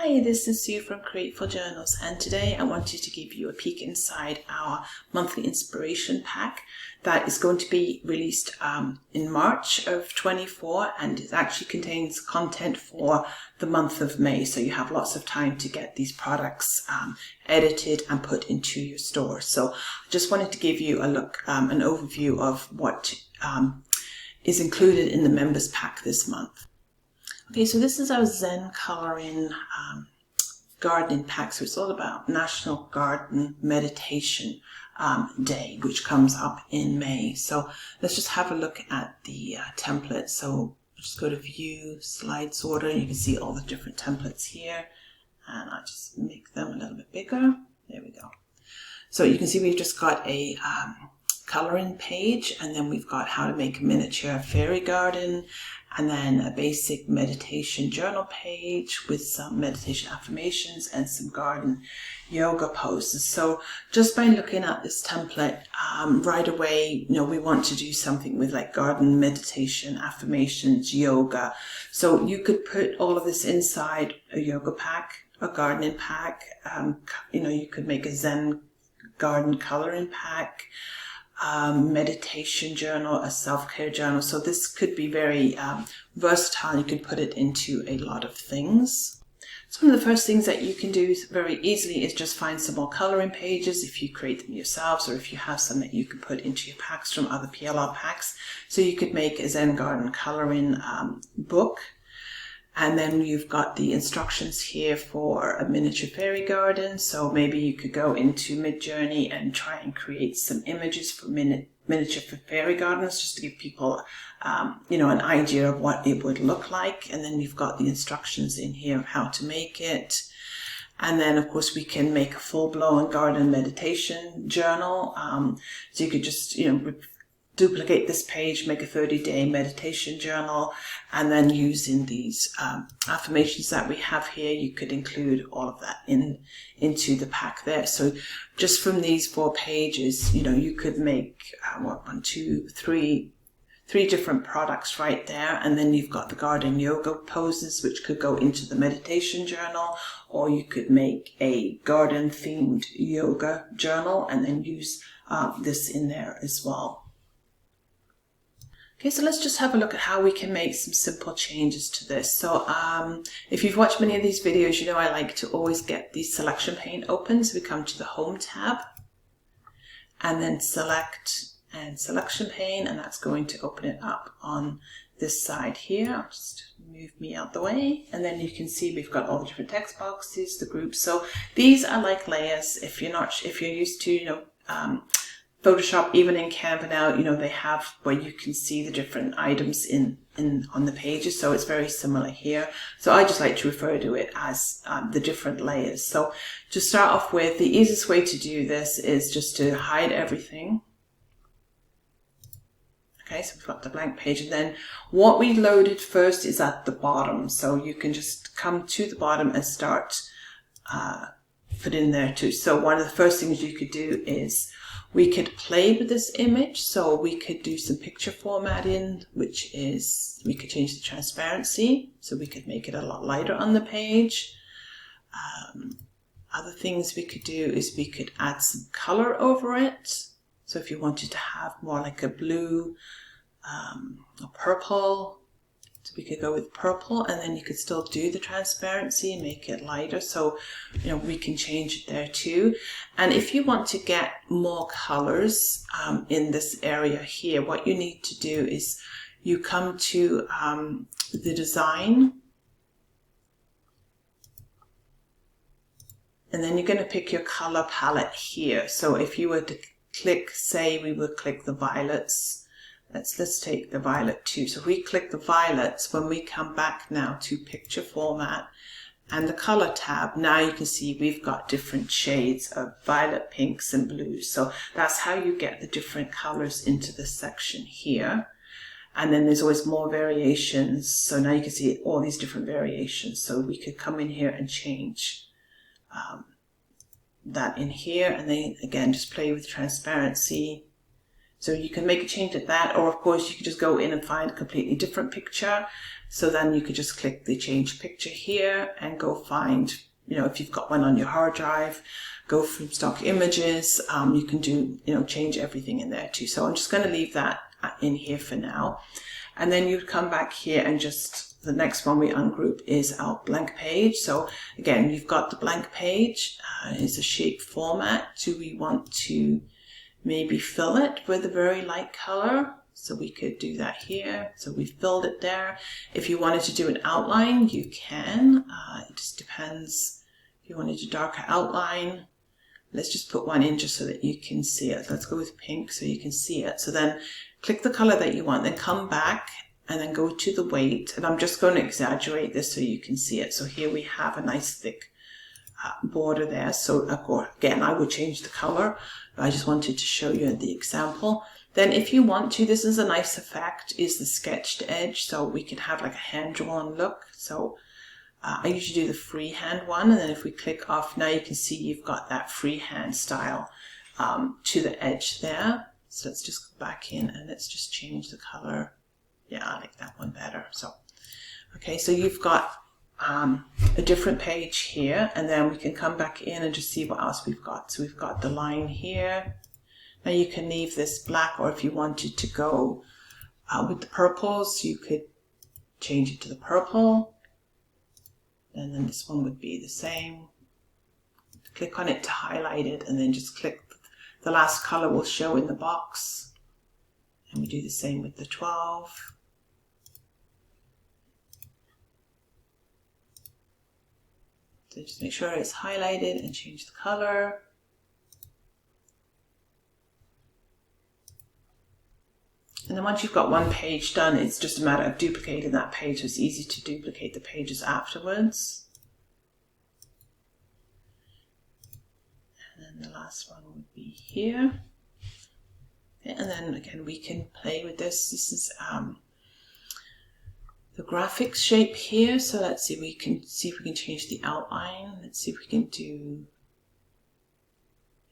Hi, this is Sue from Createful Journals, and today I wanted to give you a peek inside our monthly inspiration pack that is going to be released in March of 24, and it actually contains content for the month of May, so you have lots of time to get these products edited and put into your store. So I just wanted to give you a look, an overview of what is included in the members pack this month. Okay, so this is our Zen Coloring Gardening Pack. So it's all about National Garden Meditation Day, which comes up in May. So let's just have a look at the template. So just go to View, Slide Sorter, and you can see all the different templates here. And I'll just make them a little bit bigger. There we go. So you can see we've just got a coloring page, and then we've got how to make a miniature fairy garden, and then a basic meditation journal page with some meditation affirmations and some garden yoga poses. So just by looking at this template right away, we want to do something with like garden meditation, affirmations, yoga. So you could put all of this inside a yoga pack, a gardening pack. You could make a Zen garden coloring pack, meditation journal, a self-care journal. So this could be very versatile. You can put it into a lot of things. So one of the first things that you can do very easily is just find some more coloring pages if you create them yourselves, or if you have some that you can put into your packs from other PLR packs. So you could make a Zen garden coloring book. And then you've got the instructions here for a miniature fairy garden. So maybe you could go into Midjourney and try and create some images for miniature fairy gardens, just to give people, an idea of what it would look like. And then you've got the instructions in here of how to make it. And then, of course, we can make a full-blown garden meditation journal. So you could just, duplicate this page, make a 30-day meditation journal, and then using these affirmations that we have here, you could include all of that into the pack there. So just from these 4 pages, you could make three different products right there. And then you've got the garden yoga poses, which could go into the meditation journal, or you could make a garden themed yoga journal and then use this in there as well. Okay, so let's just have a look at how we can make some simple changes to this. So if you've watched many of these videos, I like to always get the selection pane open. So we come to the Home tab and then select and selection pane, and that's going to open it up on this side here. I'll just move me out the way, and then you can see we've got all the different text boxes, the groups. So these are like layers. If you're used to, Photoshop, even in Canva now, they have where you can see the different items on the pages. So it's very similar here. So I just like to refer to it as the different layers. So to start off with, the easiest way to do this is just to hide everything. Okay, so we've got the blank page, and then what we loaded first is at the bottom. So you can just come to the bottom and start put in there too. So one of the first things you could do is we could play with this image. So we could do some picture formatting, which is, we could change the transparency. So we could make it a lot lighter on the page. Other things we could do is we could add some color over it. So if you wanted to have more like a blue, a purple, so we could go with purple, and then you could still do the transparency and make it lighter. So, we can change it there too. And if you want to get more colors in this area here, what you need to do is you come to the design, and then you're going to pick your color palette here. So if you were to click, say we would click the violets. Let's take the violet too. So if we click the violets, when we come back now to picture format and the color tab, now you can see we've got different shades of violet, pinks and blues. So that's how you get the different colors into this section here. And then there's always more variations. So now you can see all these different variations. So we could come in here and change that in here, and then again just play with transparency So you can make a change at that, or of course you could just go in and find a completely different picture. So then you could just click the change picture here and go find, if you've got one on your hard drive, go from stock images. You can do, change everything in there too. So I'm just going to leave that in here for now. And then you'd come back here and just, the next one we ungroup is our blank page. So again, you've got the blank page, it's a shape format. Do we want to maybe fill it with a very light color? So we could do that here. So we filled it there. If you wanted to do an outline, you can. It just depends. If you wanted a darker outline, let's just put one in just so that you can see it. Let's go with pink so you can see it. So then click the color that you want, then come back and then go to the weight. And I'm just going to exaggerate this so you can see it. So here we have a nice thick border there. So again, I would change the color. I just wanted to show you the example. Then if you want to, this is a nice effect, is the sketched edge. So we can have like a hand-drawn look. So I usually do the freehand one. And then if we click off, now you can see you've got that freehand style to the edge there. So let's just go back in and let's just change the color. Yeah, I like that one better. So, okay, so you've got a different page here, and then we can come back in and just see what else we've got. So we've got the line here. Now you can leave this black, or if you wanted to go with the purples, you could change it to the purple. And then this one would be the same. Click on it to highlight it, and then just click. The last color will show in the box. And we do the same with the 12. So just make sure it's highlighted and change the color. And then once you've got one page done, it's just a matter of duplicating that page. So it's easy to duplicate the pages afterwards. And then the last one would be here. And then again, we can play with this. This is the graphics shape here. So let's see, we can see if we can change the outline. Let's see if we can do,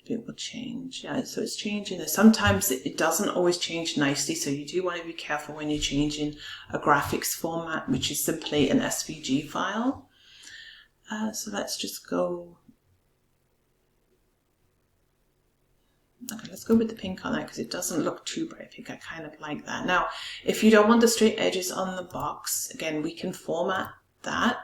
it will change. Yeah, so it's changing this. Sometimes it doesn't always change nicely. So you do want to be careful when you're changing a graphics format, which is simply an SVG file. So let's just go. Okay, let's go with the pink on that because it doesn't look too bright pink. I kind of like that. Now, if you don't want the straight edges on the box, again, we can format that.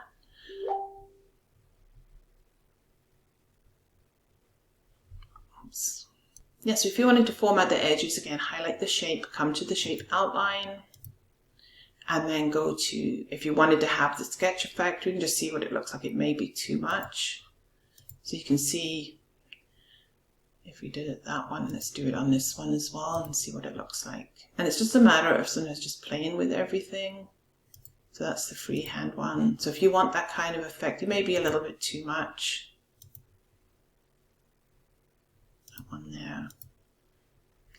Oops. Yeah, so if you wanted to format the edges, again, highlight the shape, come to the shape outline, and then go to, if you wanted to have the sketch effect, we can just see what it looks like. It may be too much. So you can see, if we did it that one, let's do it on this one as well and see what it looks like. And it's just a matter of sometimes just playing with everything. So that's the freehand one. So if you want that kind of effect, it may be a little bit too much. That one there.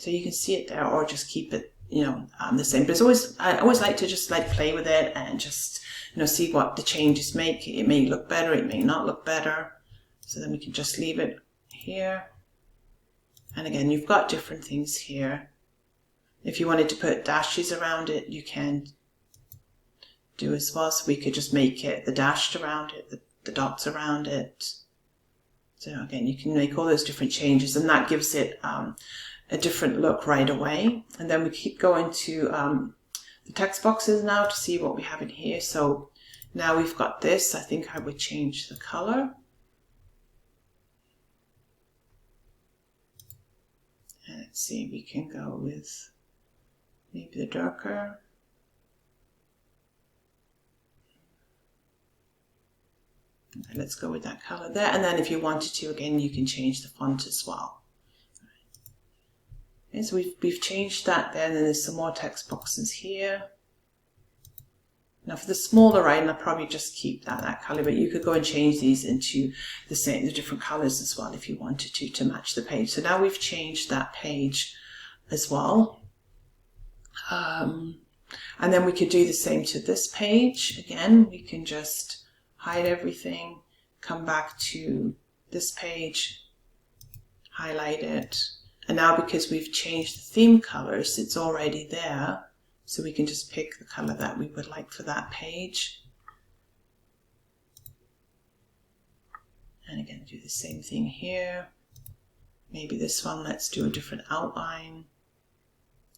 So you can see it there, or just keep it, the same. But it's always, I always like to just play with it and just, see what the changes make. It may look better, it may not look better. So then we can just leave it here. And again, you've got different things here. If you wanted to put dashes around it, you can do as well. So we could just make it the dashed around it, the dots around it. So again, you can make all those different changes, and that gives it a different look right away. And then we keep going to the text boxes now to see what we have in here. So now we've got this. I think I would change the color. Let's see, we can go with maybe the darker. Okay, let's go with that color there. And then if you wanted to, again, you can change the font as well. Okay, so we've changed that there, and then there's some more text boxes here. Now for the smaller item, I'll probably just keep that color, but you could go and change these into the different colors as well if you wanted to match the page. So now we've changed that page as well. And then we could do the same to this page. Again, we can just hide everything, come back to this page, highlight it, And now because we've changed the theme colors, it's already there. So we can just pick the color that we would like for that page. And again, do the same thing here. Maybe this one, let's do a different outline.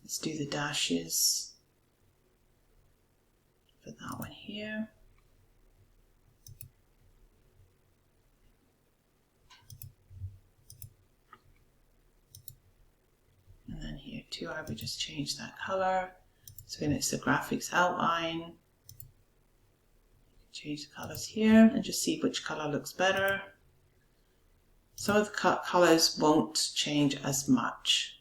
Let's do the dashes. Put that one here. And then here too, I would just change that color. So again, it's the graphics outline. Change the colors here and just see which color looks better. Some of the colors won't change as much.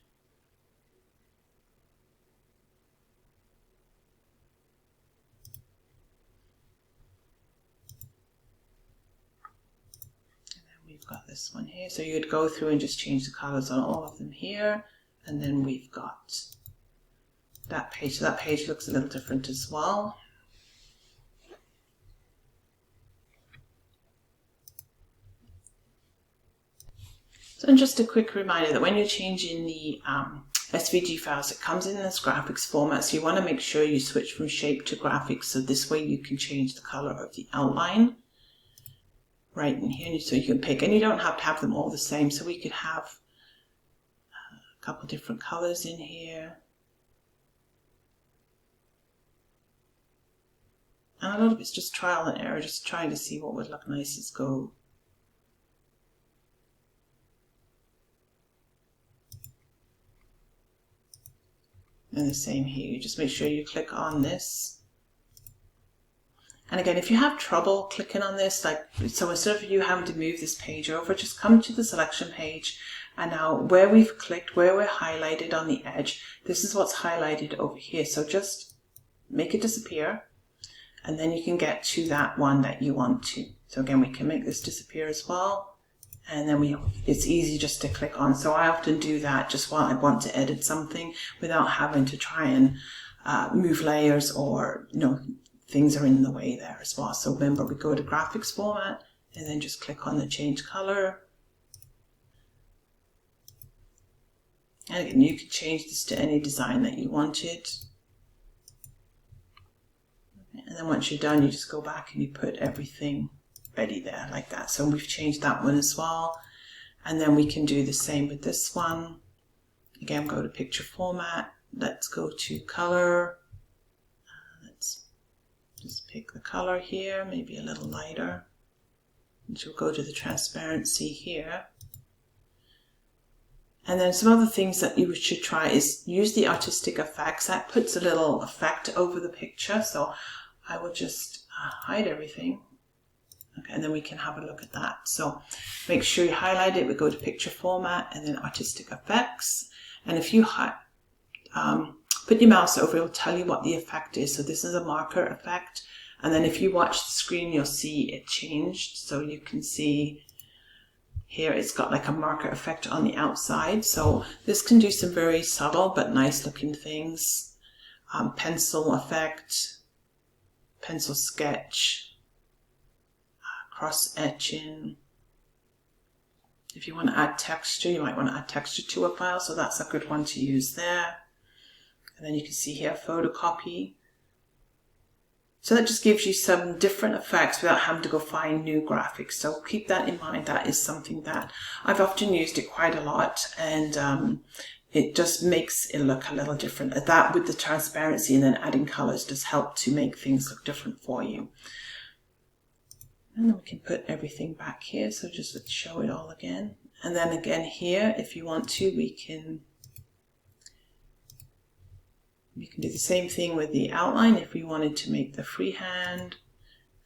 And then we've got this one here. So you'd go through and just change the colors on all of them here. And then we've got that page. So that page looks a little different as well. So, and just a quick reminder that when you're changing the SVG files, it comes in this graphics format. So you want to make sure you switch from shape to graphics. So this way you can change the color of the outline right in here. So you can pick, and you don't have to have them all the same. So we could have a couple different colors in here. And a lot of it's just trial and error, just trying to see what would look nice as go. And the same here, you just make sure you click on this. And again, if you have trouble clicking on this, like, so instead of you having to move this page over, just come to the selection page. And now where we've clicked, where we're highlighted on the edge, this is what's highlighted over here. So just make it disappear. And then you can get to that one that you want to. So again, we can make this disappear as well. And then it's easy just to click on. So I often do that just while I want to edit something without having to try and move layers, or, you know, things are in the way there as well. So remember, we go to graphics format and then just click on the change color. And again, you could change this to any design that you wanted. And then once you're done, you just go back and you put everything ready there like that. So we've changed that one as well. And then we can do the same with this one. Again, go to picture format. Let's go to color. Let's just pick the color here, maybe a little lighter. And we'll go to the transparency here. And then some other things that you should try is use the artistic effects. That puts a little effect over the picture. So I will just hide everything. Okay, and then we can have a look at that. So make sure you highlight it. We go to picture format and then artistic effects. And if you put your mouse over, it'll tell you what the effect is. So this is a marker effect. And then if you watch the screen, you'll see it changed. So you can see here it's got like a marker effect on the outside. So this can do some very subtle but nice looking things. Pencil effect, pencil sketch, cross etching. If you want to add texture, you might want to add texture to a file, so that's a good one to use there. And then you can see here photocopy. So that just gives you some different effects without having to go find new graphics. So keep that in mind. That is something that I've often used it quite a lot, and it just makes it look a little different. That with the transparency and then adding colors does help to make things look different for you. And then we can put everything back here. So just let's show it all again. And then again here, if you want to, we can do the same thing with the outline if we wanted to make the freehand.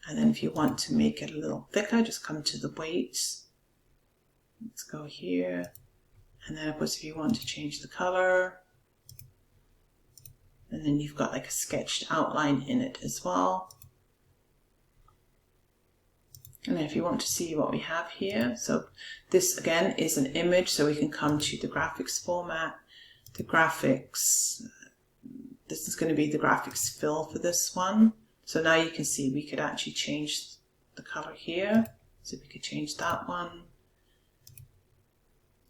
And then if you want to make it a little thicker, just come to the weights. Let's go here. And then of course, if you want to change the color, and then you've got like a sketched outline in it as well. And then if you want to see what we have here, so this again is an image, so we can come to the graphics format, the graphics. This is going to be the graphics fill for this one. So now you can see we could actually change the color here. So we could change that one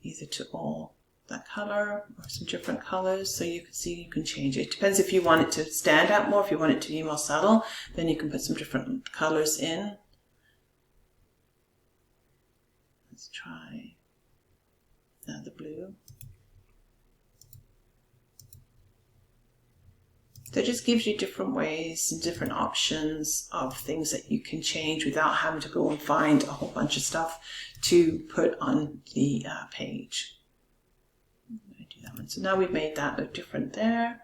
either to all that color or some different colors, so you can see you can change it. Depends if you want it to stand out more, if you want it to be more subtle, then you can put some different colors in. Let's try the blue. So it just gives you different ways and different options of things that you can change without having to go and find a whole bunch of stuff to put on the page. Do that one. So now we've made that look different there,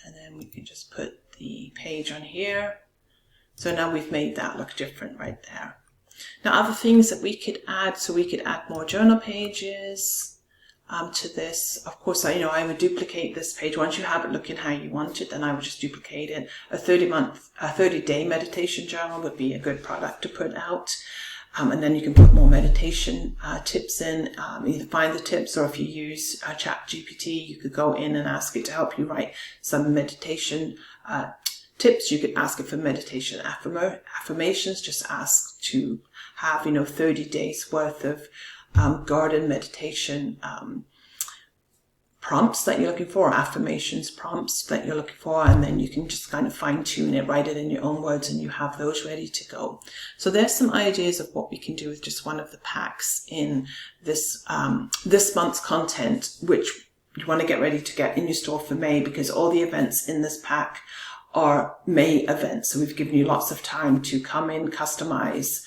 and then we can just put the page on here. So now we've made that look different right there. Now other things that we could add, so we could add more journal pages to this. Of course, I would duplicate this page. Once you have it looking how you want it, then I would just duplicate it. A 30-day meditation journal would be a good product to put out. And then you can put more meditation tips in, either find the tips, or if you use ChatGPT, you could go in and ask it to help you write some meditation tips. You could ask it for meditation affirmations. Just ask to have 30 days worth of garden meditation prompts that you're looking for, affirmations prompts that you're looking for, and then you can just kind of fine tune it, write it in your own words, and you have those ready to go. So there's some ideas of what we can do with just one of the packs in this this month's content, which you want to get ready to get in your store for May, because all the events in this pack are May events. So we've given you lots of time to come in, customize,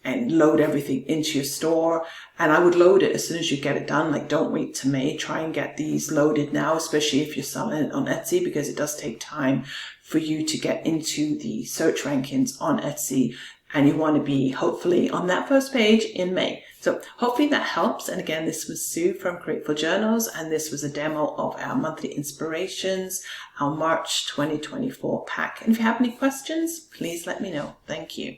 and load everything into your store. And I would load it as soon as you get it done. Like, don't wait to May. Try and get these loaded now, especially if you're selling it on Etsy, because it does take time for you to get into the search rankings on Etsy. And you want to be hopefully on that first page in May. So hopefully that helps. And again, this was Sue from Createful Journals, and this was a demo of our monthly inspirations, our March 2024 pack. And if you have any questions, please let me know. Thank you.